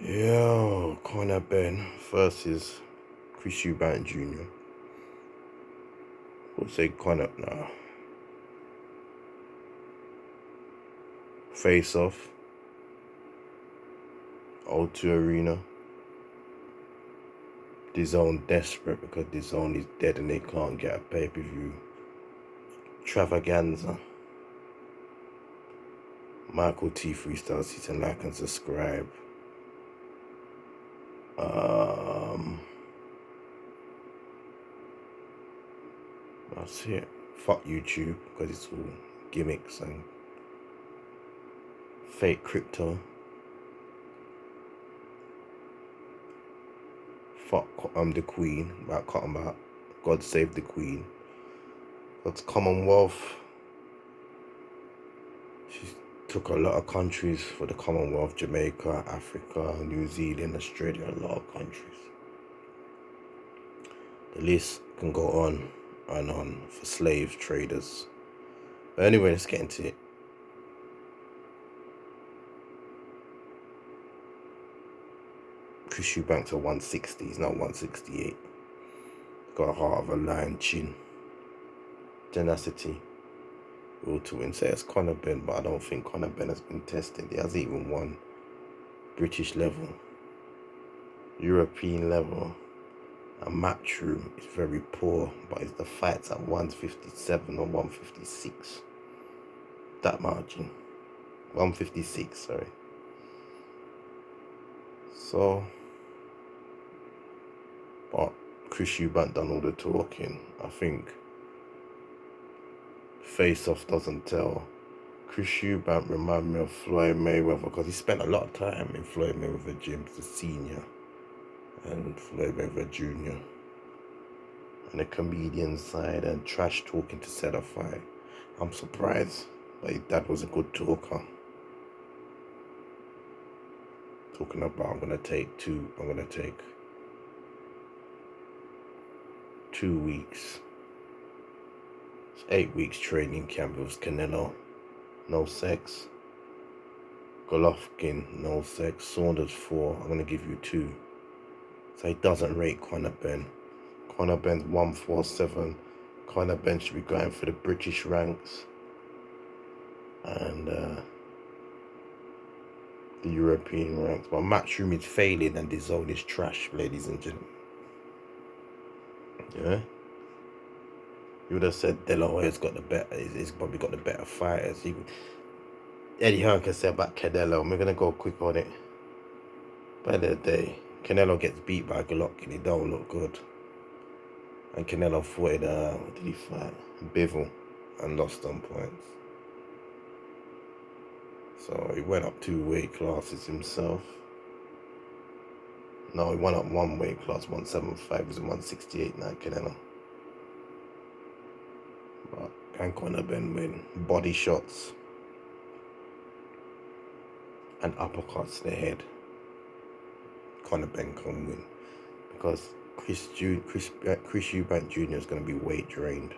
Yo, Conor Benn versus Eubank Jr. We'll say Conor now. Face off. O2 Arena. DAZN desperate because DAZN is dead and they can't get a pay-per-view. Travaganza. Michael T. Freestyle, hit and like and subscribe. That's it. Fuck YouTube because it's all gimmicks and fake crypto. Fuck the Queen. About God save the Queen. That's Commonwealth. She took a lot of countries for the Commonwealth: Jamaica, Africa, New Zealand, Australia, a lot of countries. The list can go on and on for slave traders. But anyway, let's get into it. Eubank's a 160, he's not 168. Got a heart of a lion, chin, tenacity. Will to win. Say it's Conor Benn, but I don't think Conor Benn has been tested. He hasn't even won British level, European level. A matchroom is very poor, but it's the fights at 157 or 156. That margin. 156, sorry. So, but Eubank done all the talking. I think face-off doesn't tell. Eubank remind me of Floyd Mayweather because he spent a lot of time in Floyd Mayweather gyms, the senior and Floyd Mayweather Jr. and the comedian side and trash talking to set a fight. I'm surprised, but his dad was a good talker. Talking about I'm gonna take 2 weeks. It's 8 weeks training camp with Canelo, no sex. Golovkin, no sex. Saunders 4, I'm gonna give you 2. So he doesn't rate Conor Benn. Conor Benn's 147. Conor Benn should be going for the British ranks and the European ranks. But Matchroom is failing and DAZN is trash, ladies and gentlemen. Yeah? You would have said Delahoy's got the better, he's probably got the better fighters. Eddie Hearn can say about Canelo, and we're gonna go quick on it. By the day, Canelo gets beat by Golovkin, he don't look good. And Canelo fought what did he fight? Bivol, and lost on points. So he went up 2 weight classes himself. No, he went up 1 weight class, 175, he's 168 now, Canelo. But can Conor Benn win? Body shots and uppercuts to the head. Conor Benn can win because Chris Eubank Jr. is going to be weight drained,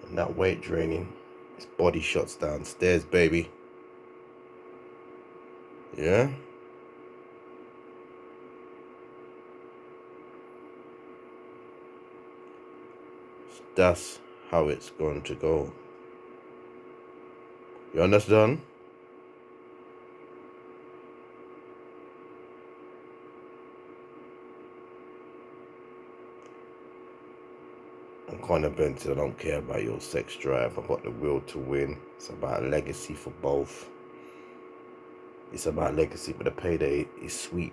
and that weight draining is body shots downstairs, baby. Yeah. So that's how it's going to go. You understand? And Conor Benn said, I don't care about your sex drive. I've got the will to win. It's about legacy for both. It's about legacy, but the payday is sweet.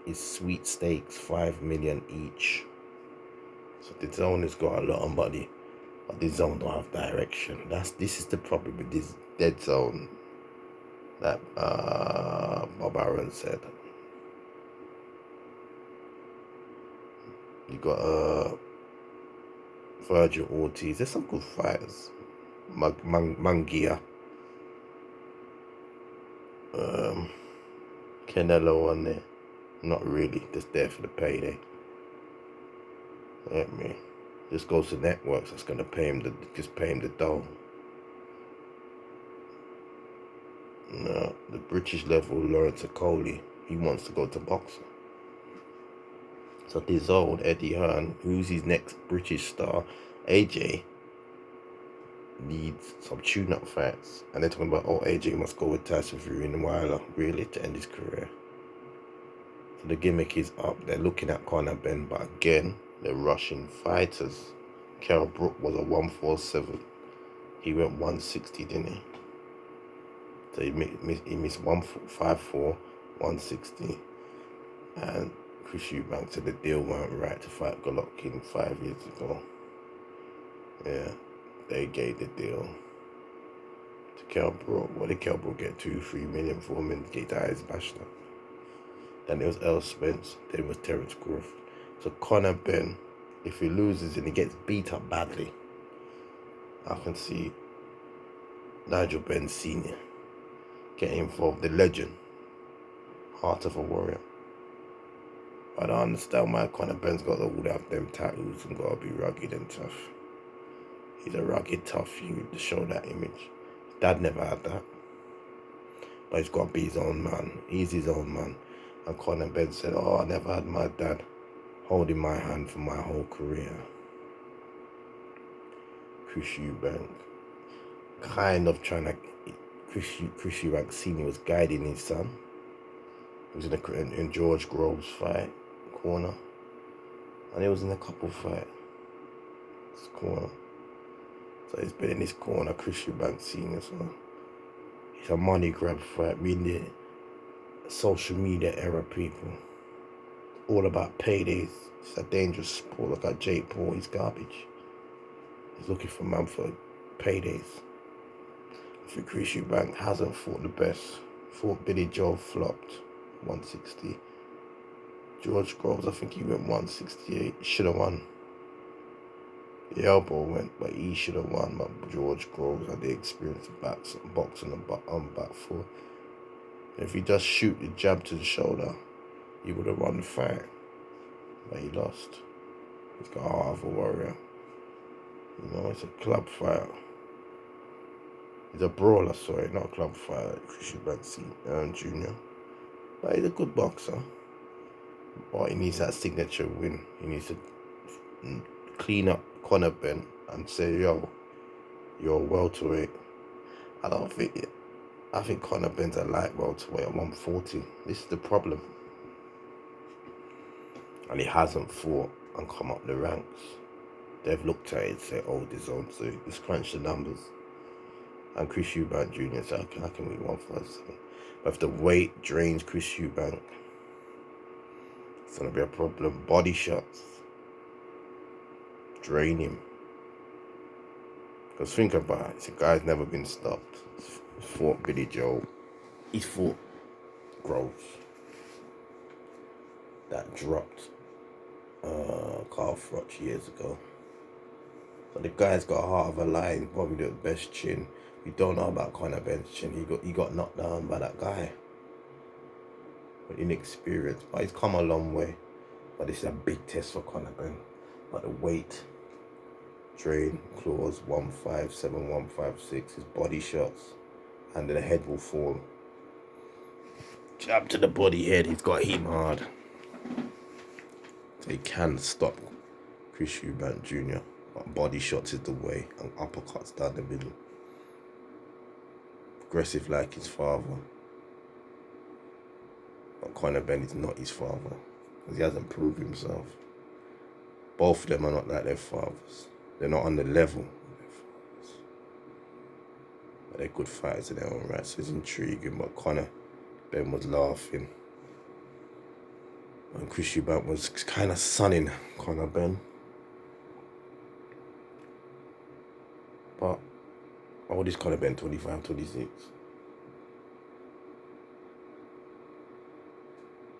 It's sweet stakes, 5 million each. So DAZN has got a lot of money, but DAZN don't have direction. This is the problem with this dead zone that Bob Arum said. You got Virgil Ortiz. There's some good fighters. Munguia. Canelo on there. Not really, just there for the payday. Let me. This goes to networks that's gonna pay him the dough. No, the British level, Lawrence Okoli, he wants to go to boxing. So this old Eddie Hearn, who's his next British star, AJ, needs some tune-up fights. And they're talking about, oh, AJ must go with Tyson Fury in Wilder, really, to end his career. So the gimmick is up. They're looking at Conor Benn, but again, they're rushing fighters. Kell Brook was a 147. He went 160, didn't he? So he missed 154, 160. And Chris Eubank said the deal weren't right to fight Golovkin 5 years ago. Yeah, they gave the deal to Kell Brook. What did Kell Brook get? 2, 3 million, 4 million, get his eyes bashed up. Then it was Earl Spence, then it was Terence Crawford. So Conor Benn, if he loses and he gets beat up badly, I can see Nigel Benn Sr. getting involved, the legend, Heart of a Warrior. I don't understand why Conor Benn's got all them tattoos and got to be rugged and tough. He's a rugged, tough youth to show that image. His dad never had that. But he's got to be his own man. He's his own man. And Conor Benn said, oh, I never had my dad holding my hand for my whole career. Chris Eubank, kind of trying to, Chris Eubank Sr. was guiding his son. He was in George Groves' fight corner. And he was in a couple fight. This corner. So he's been in this corner, Chris Eubank Sr. So it's a money grab fight. We in the social media era, people. All about paydays. It's a dangerous sport. Look at Jake Paul, he's garbage. He's looking for man for paydays. I think Chris Eubank hasn't fought the best. Fought Billy Joe, flopped, 160. George Groves, I think he went 168. Should have won. The elbow went, but he should have won. But George Groves had the experience of boxing on back foot. If he just shoot the jab to the shoulder, he would have won the fight. But he lost. He's got a heart of a warrior. You know, it's a club fight. He's a brawler, sorry, not a club fighter, Chris Eubank Jr. But he's a good boxer. But he needs that signature win. He needs to clean up Conor Benn and say, yo, you're a welterweight. I think Conor Benn's a light welterweight at 140. This is the problem. And he hasn't fought and come up the ranks. They've looked at it and said, oh, this on, so let's crunch the numbers. And Chris Eubank Jr. said, I can win 157. But if the weight drains Chris Eubank, it's going to be a problem. Body shots drain him. Because think about it, the guy's never been stopped. He's fought Billy Joe. He's fought Groves. That dropped Carl Froch years ago. So the guy's got a heart of a lion, probably the best chin. We don't know about Conor Benn's chin. He got knocked down by that guy. But inexperienced. But he's come a long way. But this is a big test for Conor Benn. But the weight drain, claws 157, 156, his body shots, and then the head will fall. Jab to the body head, he's got him hard. So he can stop Chris Eubank Jr. But body shots is the way, and uppercuts down the middle. Aggressive like his father. But Conor Benn is not his father, because he hasn't proved himself. Both of them are not like their fathers. They're not on the level of their fathers. But they're good fighters in their own right, so it's intriguing. But Conor Benn was laughing. And Chris Eubank was kind of sunning Conor Benn. But how old is Conor Benn? 25, 26.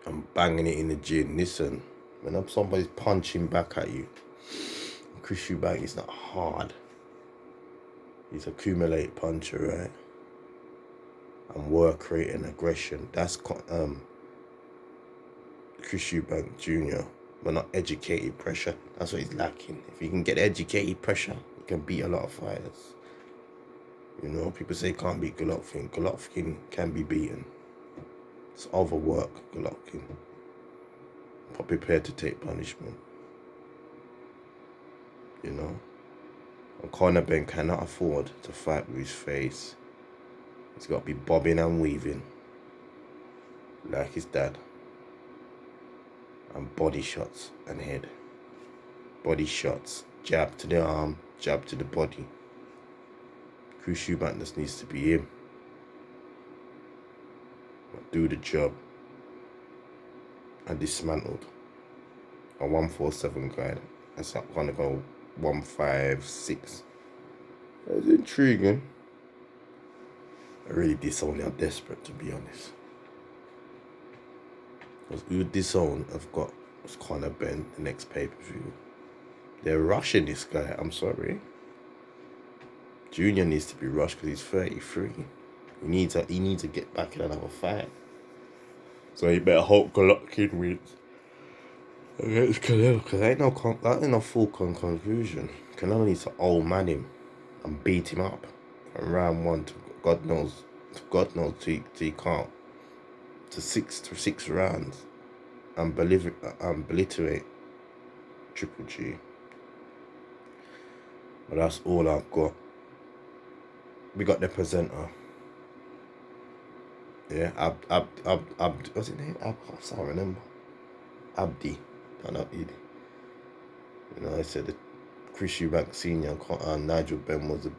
I'm banging it in the gym. Listen, when somebody's punching back at you, Chris Eubank is not hard. He's accumulate puncher, right? And work rate and aggression. That's Chris Eubank Jr. But not educated pressure. That's what he's lacking. If he can get educated pressure, he can beat a lot of fighters. You know, people say can't beat Golovkin. Golovkin can be beaten. It's overwork, Golovkin. But prepared to take punishment. You know? And Conor Benn cannot afford to fight with his face. He's got to be bobbing and weaving. Like his dad. And body shots and head. Body shots. Jab to the arm, jab to the body. Chris Eubank just needs to be him. Do the job. And dismantled. A 147 guy. That's not gonna go 156. That's intriguing. I really disown. I'm desperate, to be honest. Because who disown have got was Conor Benn, the next pay-per-view. They're rushing this guy. I'm sorry. Junior needs to be rushed because he's 33. He needs to get back in another fight. So he better hope Golovkin wins against Canelo, because that ain't no full conclusion. Canelo needs to old man him and beat him up from round 1 to God knows till he can't, to six rounds and obliterate Triple G. But that's all I've got. We got the presenter. Yeah, what's his name? I can't remember. Abdi. No, not Idi. You know, I said that Chris Eubank Sr. and Nigel Benn was the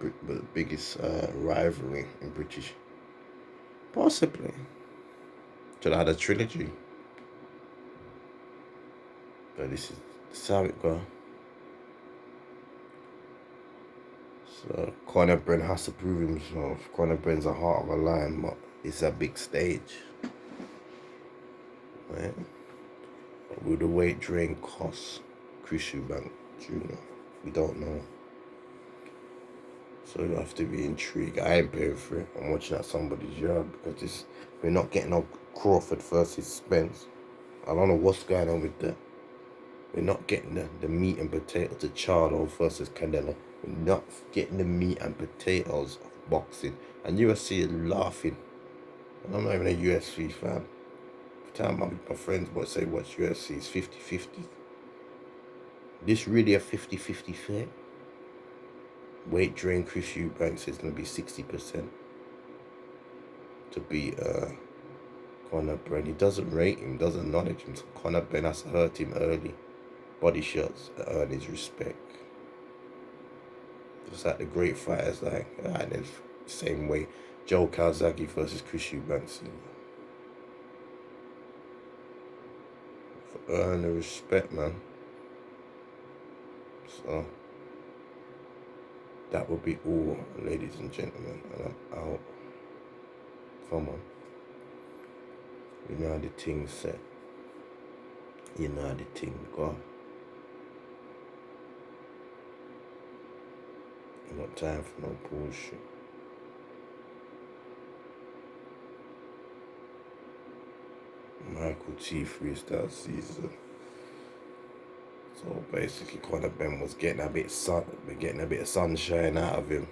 biggest rivalry in British. Possibly. Should have had a trilogy. But this is how it goes. So Conor Benn has to prove himself. Conor Benn's a heart of a lion, but it's a big stage. Right? But will the weight drain cost Chris Eubank Jr.? We don't know. So you have to be intrigued. I ain't paying for it. I'm watching at somebody's yard because we're not getting no Crawford versus Spence. I don't know what's going on with that. We're not getting the meat and potatoes of Charlo versus Canelo. We're not getting the meat and potatoes of boxing. And UFC is laughing. And I'm not even a UFC fan. Every time my friends say watch UFC, it's 50-50. This really a 50-50 fight? Weight drain Chris Eubank says it's going to be 60% to beat Conor Benn. He doesn't rate him, doesn't acknowledge him. So Conor Benn has to hurt him early. Body shots to earn his respect. Just like the great fighters like the same way. Joe Calzaghe versus Chris Eubank. For earn the respect, man. So that will be all, ladies and gentlemen. And I'm out. Come on. You know how the thing set. You know how the thing go. You got time for no bullshit. Michael T. Freestyle Caesar. So basically Conor Benn was getting a bit of sunshine out of him.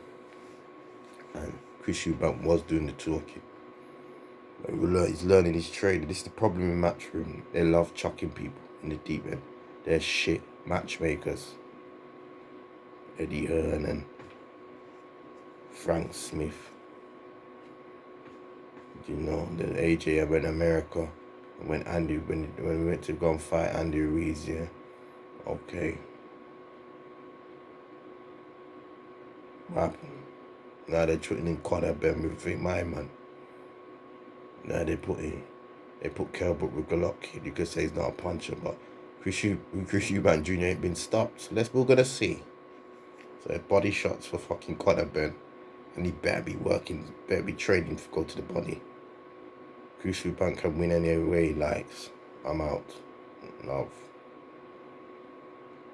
And Chris Eubank was doing the talking. He's learning his trade. This is the problem in Matchroom. They love chucking people in the deep end. They're shit matchmakers. Eddie Hearn and Frank Smith. You know, the AJ went to America. When we went to go and fight Andy Ruiz, yeah. Okay. What happened? Now they're putting in Conor Benn with my man. Now they put Kelbrook with Golovkin. You could say he's not a puncher, but Chris Eubank Jr. ain't been stopped. So we're gonna see. So body shots for fucking Conor Benn. And he better be working, better be training to go to the body. Chris Eubank can win any way he likes. I'm out. Love.